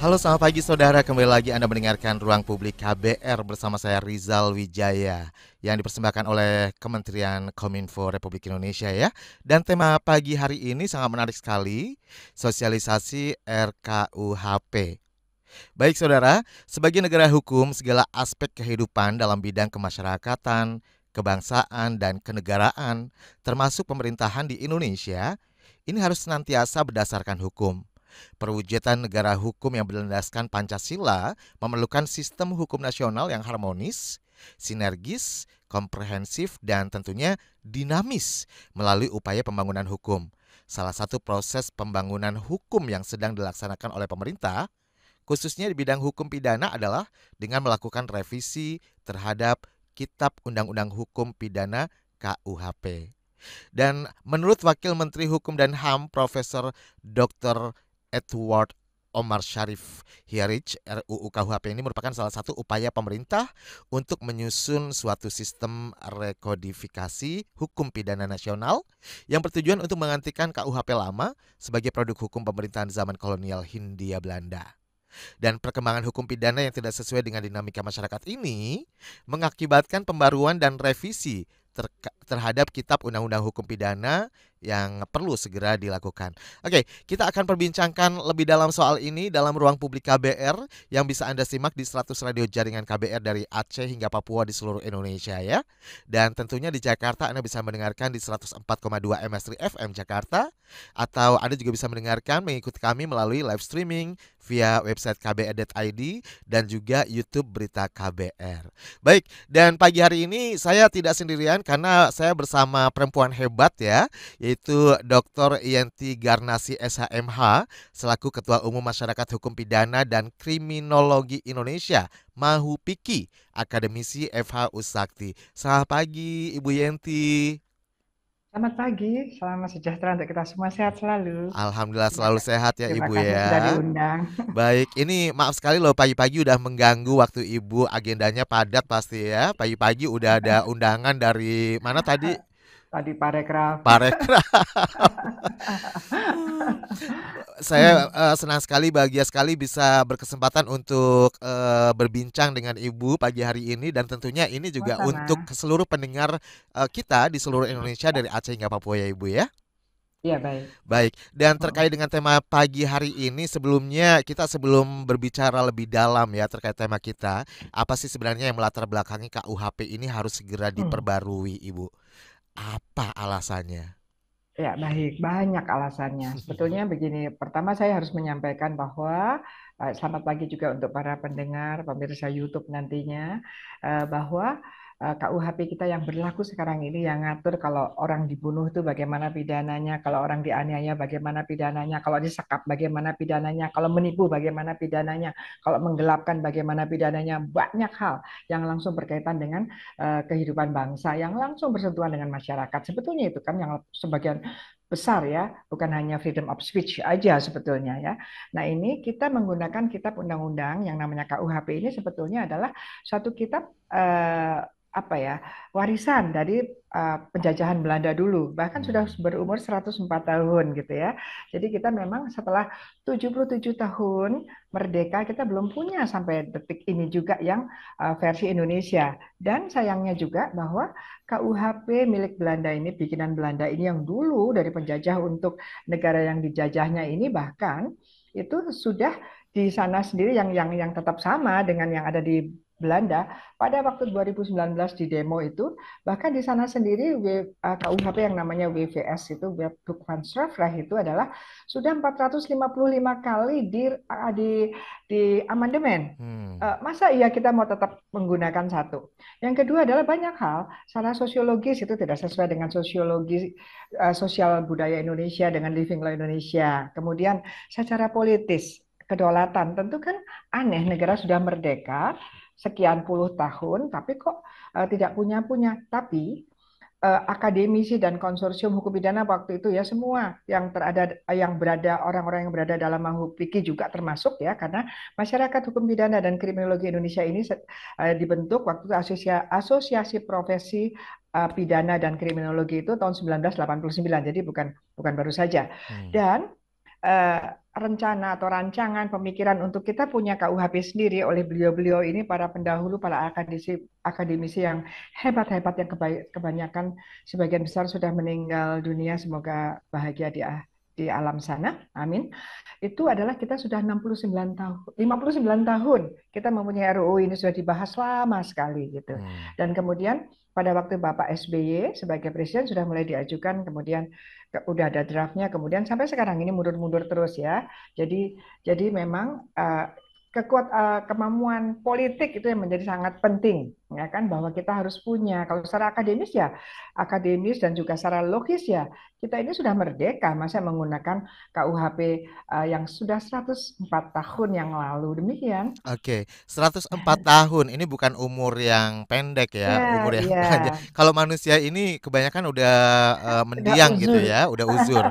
Halo, selamat pagi saudara. Kembali lagi Anda mendengarkan Ruang Publik KBR bersama saya Rizal Wijaya yang dipersembahkan oleh Kementerian Kominfo Republik Indonesia ya. Dan tema pagi hari ini sangat menarik sekali, sosialisasi RKUHP. Baik saudara, sebagai negara hukum, segala aspek kehidupan dalam bidang kemasyarakatan, kebangsaan, dan kenegaraan, termasuk pemerintahan di Indonesia, ini harus senantiasa berdasarkan hukum. Perwujudan negara hukum yang berlandaskan Pancasila memerlukan sistem hukum nasional yang harmonis, sinergis, komprehensif, dan tentunya dinamis melalui upaya pembangunan hukum. Salah satu proses pembangunan hukum yang sedang dilaksanakan oleh pemerintah, khususnya di bidang hukum pidana, adalah dengan melakukan revisi terhadap Kitab Undang-Undang Hukum Pidana KUHP. Dan menurut Wakil Menteri Hukum dan HAM Profesor Dr. Edward Omar Sharif Hierich, RUU KUHP ini merupakan salah satu upaya pemerintah untuk menyusun suatu sistem rekodifikasi hukum pidana nasional yang bertujuan untuk menggantikan KUHP lama sebagai produk hukum pemerintahan zaman kolonial Hindia Belanda. Dan perkembangan hukum pidana yang tidak sesuai dengan dinamika masyarakat ini mengakibatkan pembaruan dan revisi terhadap Kitab Undang-Undang Hukum Pidana yang perlu segera dilakukan. Oke, kita akan perbincangkan lebih dalam soal ini dalam Ruang Publik KBR yang bisa Anda simak di 100 radio jaringan KBR dari Aceh hingga Papua di seluruh Indonesia ya. Dan tentunya di Jakarta Anda bisa mendengarkan di 104,2 MS3 FM Jakarta, atau Anda juga bisa mendengarkan mengikuti kami melalui live streaming via website kbr.id dan juga YouTube Berita KBR. Baik, dan pagi hari ini saya tidak sendirian karena saya bersama perempuan hebat ya, yaitu Dr. Yenti Garnasi SHMH selaku Ketua Umum Masyarakat Hukum Pidana dan Kriminologi Indonesia, MAHUPIKI, akademisi FH Usakti. Selamat pagi Ibu Yenti. Selamat pagi, salam sejahtera untuk kita semua, sehat selalu. Alhamdulillah Terima selalu kasih, sehat ya terima Ibu kasih sudah ya. diundang. Baik, ini maaf sekali loh pagi-pagi udah mengganggu waktu Ibu, agendanya padat pasti ya. Pagi-pagi udah ada undangan dari mana tadi? Tadi parekraf. Parekraf. Saya senang sekali, bahagia sekali bisa berkesempatan untuk berbincang dengan Ibu pagi hari ini, dan tentunya ini juga untuk Sama-sama. seluruh pendengar kita di seluruh Indonesia dari Aceh hingga Papua ya Ibu ya. Iya, baik. Baik, dan terkait dengan tema pagi hari ini, sebelumnya kita sebelum berbicara lebih dalam ya terkait tema kita, apa sih sebenarnya yang melatar belakangi KUHP ini harus segera Hmm. diperbarui, Ibu? Apa alasannya? Ya, baik. Banyak alasannya. Sebetulnya begini, pertama saya harus menyampaikan bahwa selamat pagi juga untuk para pendengar, pemirsa YouTube nantinya, bahwa KUHP kita yang berlaku sekarang ini yang ngatur kalau orang dibunuh itu bagaimana pidananya, kalau orang dianiaya bagaimana pidananya, kalau disekap bagaimana pidananya, kalau menipu bagaimana pidananya, kalau menggelapkan bagaimana pidananya, banyak hal yang langsung berkaitan dengan kehidupan bangsa, yang langsung bersentuhan dengan masyarakat. Sebetulnya itu kan yang sebagian besar ya, bukan hanya freedom of speech aja sebetulnya ya. Nah, ini kita menggunakan kitab undang-undang yang namanya KUHP ini sebetulnya adalah suatu kitab apa ya, warisan dari penjajahan Belanda dulu, bahkan sudah Hmm. berumur 104 tahun gitu ya. Jadi kita memang setelah 77 tahun merdeka kita belum punya sampai detik ini juga yang versi Indonesia. Dan sayangnya juga bahwa KUHP milik Belanda ini, bikinan Belanda ini yang dulu dari penjajah untuk negara yang dijajahnya ini, bahkan itu sudah di sana sendiri yang tetap sama dengan yang ada di Belanda pada waktu 2019 di demo itu, bahkan di sana sendiri KUHP yang namanya WVS itu, Wetboek van Strafrecht itu adalah sudah 455 kali di amandemen. Hmm. Masa iya kita mau tetap menggunakan satu? Yang kedua adalah banyak hal secara sosiologis itu tidak sesuai dengan sosiologi sosial budaya Indonesia dengan living law Indonesia. Kemudian secara politis kedaulatan tentu kan aneh, negara sudah merdeka sekian puluh tahun tapi kok tidak punya. Tapi akademisi dan konsorsium hukum pidana waktu itu ya semua yang berada, orang-orang yang berada dalam Mahupiki juga termasuk ya, karena masyarakat hukum pidana dan kriminologi Indonesia ini dibentuk waktu itu asosiasi profesi pidana dan kriminologi itu tahun 1989, jadi bukan bukan baru saja. Hmm. Dan rencana atau rancangan pemikiran untuk kita punya KUHP sendiri oleh beliau-beliau ini para pendahulu, para akademisi, akademisi yang hebat-hebat yang kebanyakan sebagian besar sudah meninggal dunia, semoga bahagia di alam sana. Amin. Itu adalah kita sudah 69 tahun, 59 tahun kita mempunyai RUU ini sudah dibahas lama sekali gitu. Hmm. Dan kemudian pada waktu Bapak SBY sebagai presiden sudah mulai diajukan, kemudian udah ada draftnya, kemudian sampai sekarang ini mundur-mundur terus ya. Jadi memang kemampuan politik itu yang menjadi sangat penting, ya kan, bahwa kita harus punya. Kalau secara akademis ya, akademis dan juga secara logis ya, kita ini sudah merdeka, masa menggunakan KUHP yang sudah 104 tahun yang lalu. Demikian. Oke, 104 tahun ini bukan umur yang pendek ya, Ya, umur yang ya, panjang. Kalau manusia ini kebanyakan udah sudah mendiang gitu uzur. ya, udah uzur.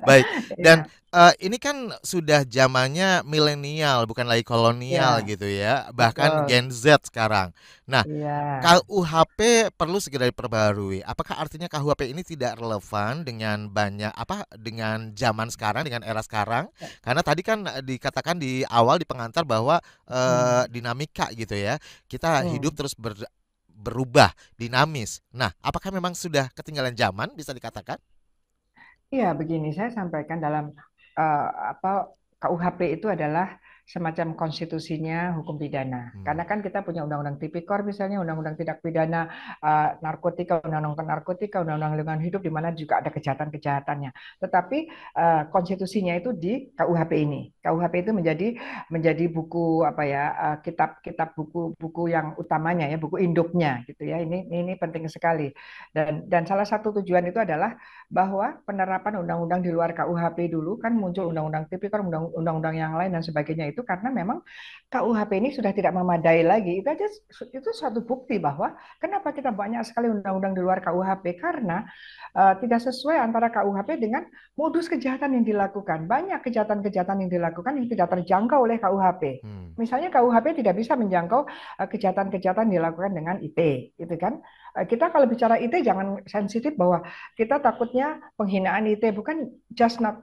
Baik, dan Ya, ini kan sudah zamannya milenial, bukan lagi kolonial ya, gitu ya, bahkan betul. Gen Z sekarang. Nah, Iya. KUHP perlu segera diperbarui. Apakah artinya KUHP ini tidak relevan dengan dengan zaman sekarang, dengan era sekarang? Karena tadi kan dikatakan di awal di pengantar bahwa Hmm. dinamika gitu ya. Kita hidup Hmm. terus berubah, dinamis. Nah, apakah memang sudah ketinggalan zaman bisa dikatakan? Iya, begini saya sampaikan dalam eh, apa KUHP itu adalah semacam konstitusinya hukum pidana. Hmm. Karena kan kita punya undang-undang tipikor misalnya, undang-undang tindak pidana narkotika, undang-undang narkotika, undang-undang lingkungan hidup di mana juga ada kejahatan-kejahatannya. Tetapi konstitusinya itu di KUHP ini. KUHP itu menjadi menjadi buku apa ya, kitab-kitab buku-buku yang utamanya ya, buku induknya gitu ya. Ini penting sekali. Dan salah satu tujuan itu adalah bahwa penerapan undang-undang di luar KUHP dulu kan muncul undang-undang tipikor, undang-undang yang lain dan sebagainya itu karena memang KUHP ini sudah tidak memadai lagi. Itu aja itu suatu bukti bahwa kenapa kita banyak sekali undang-undang di luar KUHP karena tidak sesuai antara KUHP dengan modus kejahatan yang dilakukan. Banyak kejahatan-kejahatan yang dilakukan yang tidak terjangkau oleh KUHP. Hmm. Misalnya KUHP tidak bisa menjangkau kejahatan-kejahatan dilakukan dengan IT, gitu kan? Kita kalau bicara IT jangan sensitif bahwa kita takutnya penghinaan IT bukan just not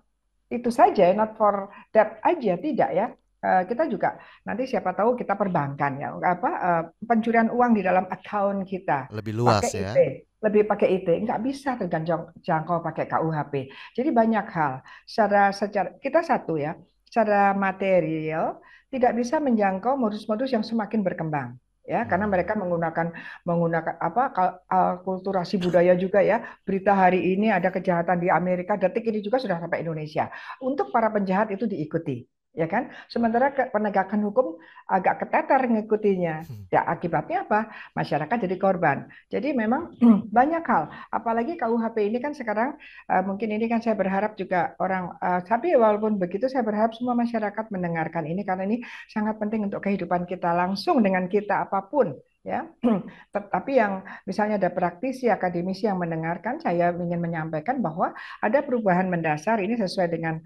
itu saja, not for that aja, tidak ya. Kita juga nanti siapa tahu kita perbankan ya, apa pencurian uang di dalam account kita Lebih pakai luas IT, ya. lebih pakai IT, nggak bisa terjangkau pakai KUHP. Jadi banyak hal. Secara kita satu ya, secara material tidak bisa menjangkau modus-modus yang semakin berkembang ya karena Hmm. mereka menggunakan apa akulturasi budaya juga ya. Berita hari ini ada kejahatan di Amerika, detik ini juga sudah sampai Indonesia. Untuk para penjahat itu diikuti, ya kan? Sementara penegakan hukum agak keteter ngikutinya. Ya, akibatnya apa? Masyarakat jadi korban. Jadi memang banyak hal. Apalagi KUHP ini kan sekarang mungkin ini kan saya berharap juga orang, tapi walaupun begitu saya berharap semua masyarakat mendengarkan ini karena ini sangat penting untuk kehidupan kita langsung dengan kita apapun ya. Tetapi yang misalnya ada praktisi akademisi yang mendengarkan, saya ingin menyampaikan bahwa ada perubahan mendasar ini sesuai dengan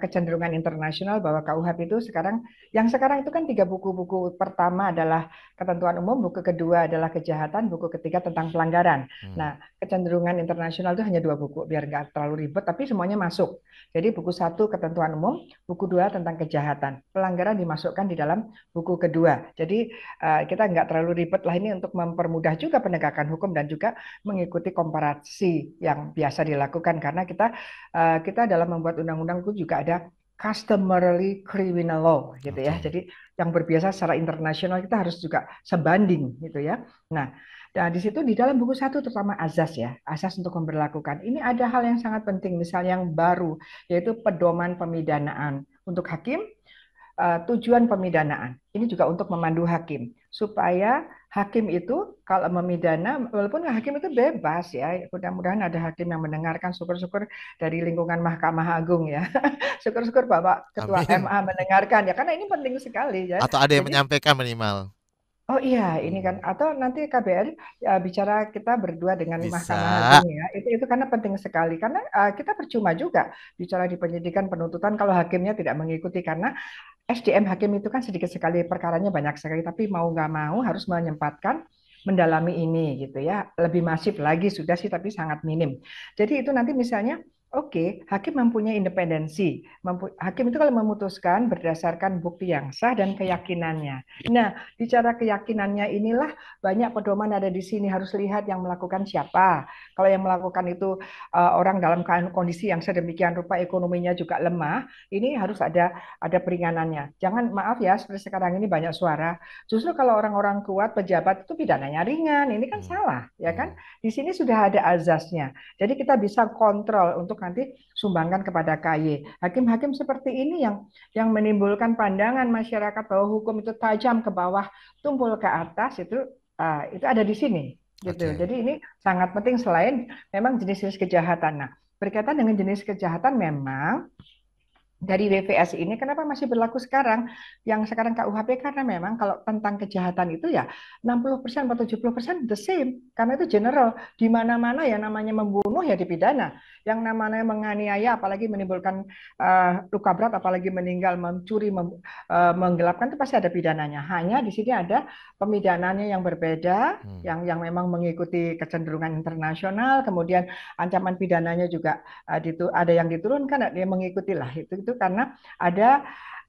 kecenderungan internasional bahwa KUHP itu sekarang itu kan tiga buku pertama adalah ketentuan umum, buku kedua adalah kejahatan, buku ketiga tentang pelanggaran. Hmm. Nah, kecenderungan internasional itu hanya dua buku biar nggak terlalu ribet, tapi semuanya masuk. Jadi buku satu ketentuan umum, buku dua tentang kejahatan. Pelanggaran dimasukkan di dalam buku kedua. Jadi kita nggak terlalu ribet lah ini untuk mempermudah juga penegakan hukum dan juga mengikuti komparasi yang biasa dilakukan karena kita dalam membuat undang-undang itu juga ada customarily criminal law gitu ya. Oke. Jadi yang berbiasa secara internasional kita harus juga sebanding gitu ya. Nah, di situ di dalam buku satu terutama azas ya, azas untuk memberlakukan. Ini ada hal yang sangat penting, misalnya yang baru, yaitu pedoman pemidanaan untuk hakim, tujuan pemidanaan. Ini juga untuk memandu hakim supaya hakim itu kalau memidana, walaupun hakim itu bebas ya, mudah-mudahan ada hakim yang mendengarkan, syukur-syukur dari lingkungan Mahkamah Agung ya, syukur-syukur Bapak Ketua Amin. MA mendengarkan ya, karena ini penting sekali ya. Atau ada yang Jadi menyampaikan minimal. oh iya, ini kan Hmm. atau nanti KBRI bicara kita berdua dengan Bisa. Mahkamah Agung ya. Itu karena penting sekali karena kita percuma juga bicara di penyidikan penuntutan kalau hakimnya tidak mengikuti karena SDM hakim itu kan sedikit sekali perkaranya banyak sekali tapi mau nggak mau harus menyempatkan mendalami ini gitu ya. Lebih masif lagi sudah sih tapi sangat minim. Jadi itu nanti misalnya Oke, hakim mempunyai independensi. Hakim itu kalau memutuskan berdasarkan bukti yang sah dan keyakinannya. Nah, bicara keyakinannya inilah banyak pedoman ada di sini. Harus lihat yang melakukan siapa. Kalau yang melakukan itu orang dalam kondisi yang sedemikian rupa ekonominya juga lemah, ini harus ada peringanannya. Jangan maaf ya, seperti sekarang ini banyak suara. Justru kalau orang-orang kuat, pejabat itu pidananya ringan. Ini kan Hmm. salah, ya Hmm. kan? Di sini sudah ada azasnya. Jadi kita bisa kontrol untuk nanti sumbangkan kepada KY. Hakim-hakim seperti ini yang menimbulkan pandangan masyarakat bahwa hukum itu tajam ke bawah, tumpul ke atas itu ada di sini gitu. Oke. Jadi ini sangat penting selain memang jenis-jenis kejahatan. Nah, berkaitan dengan jenis kejahatan memang dari WVS ini kenapa masih berlaku sekarang yang sekarang KUHP karena memang kalau tentang kejahatan itu ya 60% atau 70% the same karena itu general di mana-mana ya namanya membunuh ya dipidana yang namanya menganiaya apalagi menimbulkan luka berat apalagi meninggal mencuri menggelapkan itu pasti ada pidananya hanya di sini ada pemidananya yang berbeda Hmm. yang memang mengikuti kecenderungan internasional kemudian ancaman pidananya juga ada yang diturunkan, ada yang mengikuti lah itu karena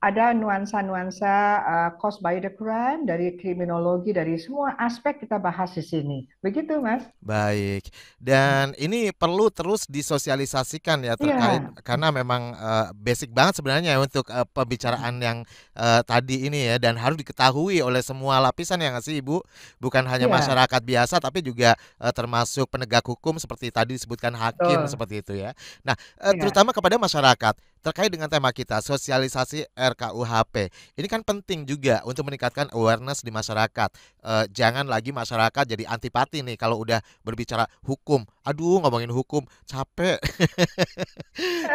ada nuansa-nuansa caused by the crime dari kriminologi dari semua aspek kita bahas di sini. Begitu, Mas? Baik, dan ini perlu terus disosialisasikan ya terkait Iya, karena memang basic banget sebenarnya untuk pembicaraan yang tadi ini ya dan harus diketahui oleh semua lapisan ya nggak sih Ibu? Bukan hanya iya, masyarakat biasa tapi juga termasuk penegak hukum seperti tadi disebutkan hakim betul. seperti itu ya. Nah, Iya. terutama kepada masyarakat terkait dengan tema kita sosialisasi RKUHP. Ini kan penting juga untuk meningkatkan awareness di masyarakat. Jangan lagi masyarakat jadi antipati nih kalau udah berbicara hukum. Aduh, ngomongin hukum capek.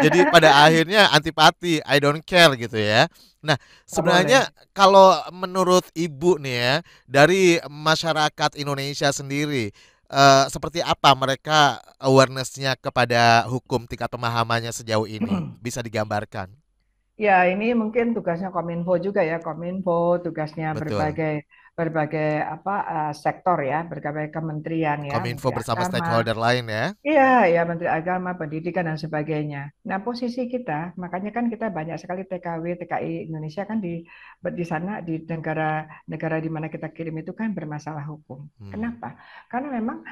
Jadi pada akhirnya antipati, I don't care gitu ya. Nah, Nggak boleh. sebenarnya kalau menurut Ibu nih ya, dari masyarakat Indonesia sendiri, seperti apa mereka awareness-nya kepada hukum, tingkat pemahamannya sejauh ini? Bisa digambarkan? Ya, ini mungkin tugasnya Kominfo juga ya. Kominfo tugasnya Betul. berbagai berbagai sektor ya, berbagai kementerian ya, Kominfo Menteri bersama Agama, stakeholder lain ya. iya, ya Menteri Agama, Pendidikan dan sebagainya. Nah, posisi kita, makanya kan kita banyak sekali TKW, TKI Indonesia kan di sana di negara di mana kita kirim itu kan bermasalah hukum. Hmm. Kenapa? Karena memang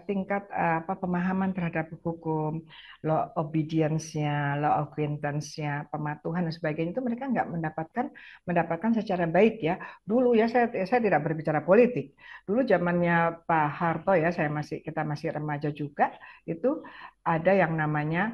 tingkat pemahaman terhadap hukum, law obedience-nya, law acquaintance-nya, pematuhan dan sebagainya itu mereka nggak mendapatkan secara baik ya. Dulu ya saya tidak berbicara politik. Dulu zamannya Pak Harto ya, kita masih remaja juga itu ada yang namanya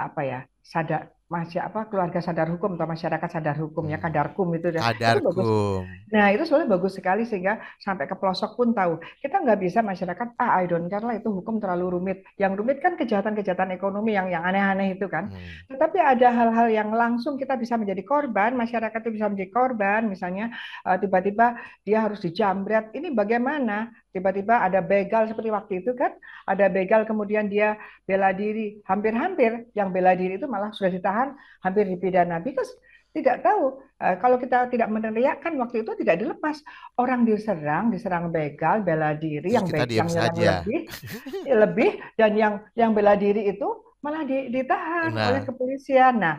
apa ya sadar masih apa keluarga sadar hukum atau masyarakat sadar hukum ya Hmm. kadarkum itu bagus. Kadarkum. Nah itu soalnya bagus sekali sehingga sampai ke pelosok pun tahu kita nggak bisa masyarakat I don't care lah itu hukum terlalu rumit. Yang rumit kan kejahatan-kejahatan ekonomi yang aneh-aneh itu kan. Hmm. Tetapi ada hal-hal yang langsung kita bisa menjadi korban, masyarakat itu bisa menjadi korban, misalnya tiba-tiba dia harus dijambret. Ini bagaimana? Tiba-tiba ada begal seperti waktu itu kan, ada begal kemudian dia bela diri, hampir-hampir yang bela diri itu malah sudah ditahan, hampir dipidana. Because tidak tahu, kalau kita tidak meneriakkan waktu itu tidak dilepas. Orang diserang begal, bela diri, Terus kita diam yang nyerang saja. lebih dan yang bela diri itu malah ditahan oleh Nah, kepolisian. Nah,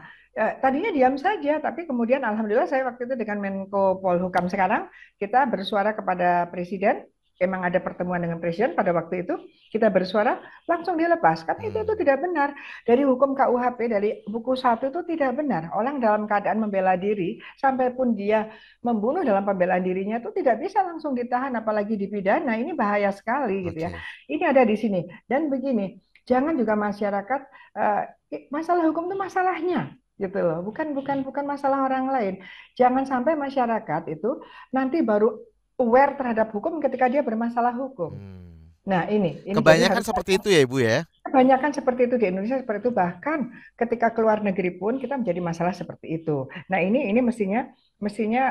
tadinya diam saja, tapi kemudian alhamdulillah saya waktu itu dengan Menko Polhukam sekarang kita bersuara kepada Presiden. Emang ada pertemuan dengan Presiden pada waktu itu kita bersuara langsung dilepas karena itu hmm. tidak benar dari hukum KUHP dari buku satu itu tidak benar orang dalam keadaan membela diri sampai pun dia membunuh dalam pembelaan dirinya itu tidak bisa langsung ditahan apalagi dipidana ini bahaya sekali gitu ya Oke. ini ada di sini dan begini jangan juga masyarakat eh, masalah hukum itu masalahnya gitu loh bukan bukan bukan masalah orang lain jangan sampai masyarakat itu nanti baru aware terhadap hukum ketika dia bermasalah hukum Hmm. nah ini jadi Kebanyakan harus seperti itu ya Ibu ya. kebanyakan seperti itu di Indonesia seperti itu bahkan ketika keluar negeri pun kita menjadi masalah seperti itu. Nah ini mestinya mestinya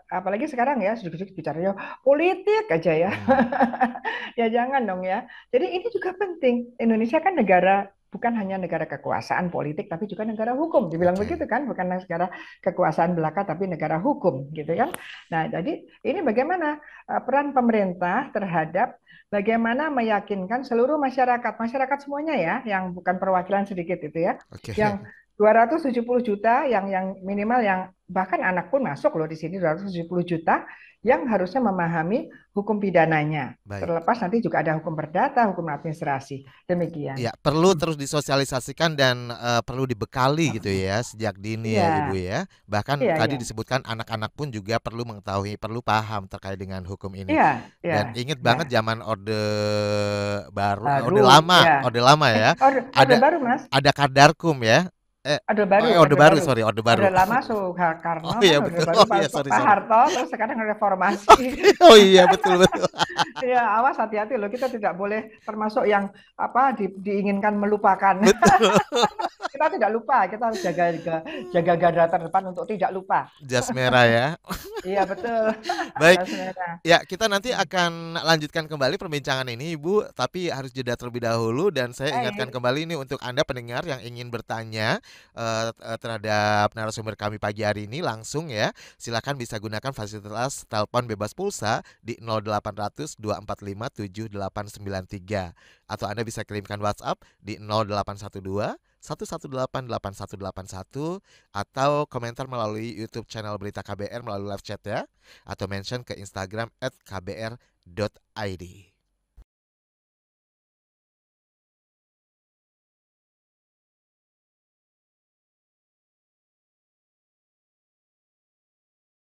apalagi sekarang ya sedikit-sedikit bicaranya politik aja ya. Hmm. Ya jangan dong ya. Jadi ini juga penting. Indonesia kan negara bukan hanya negara kekuasaan politik, tapi juga negara hukum. Dibilang Oke. begitu kan, bukan negara kekuasaan belaka, tapi negara hukum, gitu kan. Nah, jadi ini bagaimana peran pemerintah terhadap bagaimana meyakinkan seluruh masyarakat, masyarakat semuanya ya, yang bukan perwakilan sedikit itu ya, Oke. yang 270 juta, yang minimal yang bahkan anak pun masuk loh di sini 270 juta yang harusnya memahami hukum pidananya. Baik. Terlepas nanti juga ada hukum perdata, hukum administrasi. Demikian. Ya, perlu terus disosialisasikan dan perlu dibekali gitu ya sejak dini ya Ibu Iya, ya. Bahkan iya, tadi iya. disebutkan anak-anak pun juga perlu mengetahui, perlu paham terkait dengan hukum ini. Iya, iya. Dan ingat Nah, banget zaman Orde Baru, baru Orde ya. Lama ya. Orde Ada baru, Mas. ada Kadarkum ya. Orde Orde Baru, baru. sorry, Orde Orde Baru. lama Soekarno Oh kan, iya Orde betul. baru Oh Pak iya, sorry Pak sorry. Harto, terus sekarang reformasi. Oke. Oh iya betul betul. Ya, awas hati-hati loh. Kita tidak boleh termasuk yang apa diinginkan melupakan. Betul. Kita tidak lupa, kita harus jaga garda terdepan untuk tidak lupa. Jas merah ya. Iya, betul. Baik. Jas merah. Ya, kita nanti akan lanjutkan kembali perbincangan ini, Ibu, tapi harus jeda terlebih dahulu dan saya ingatkan Baik. kembali ini untuk Anda pendengar yang ingin bertanya terhadap narasumber kami pagi hari ini langsung ya. Silakan bisa gunakan fasilitas telepon bebas pulsa di 0800 245 7893 atau Anda bisa kirimkan WhatsApp di 0812 1188181 atau komentar melalui YouTube channel Berita KBR melalui live chat ya atau mention ke Instagram @kbr.id.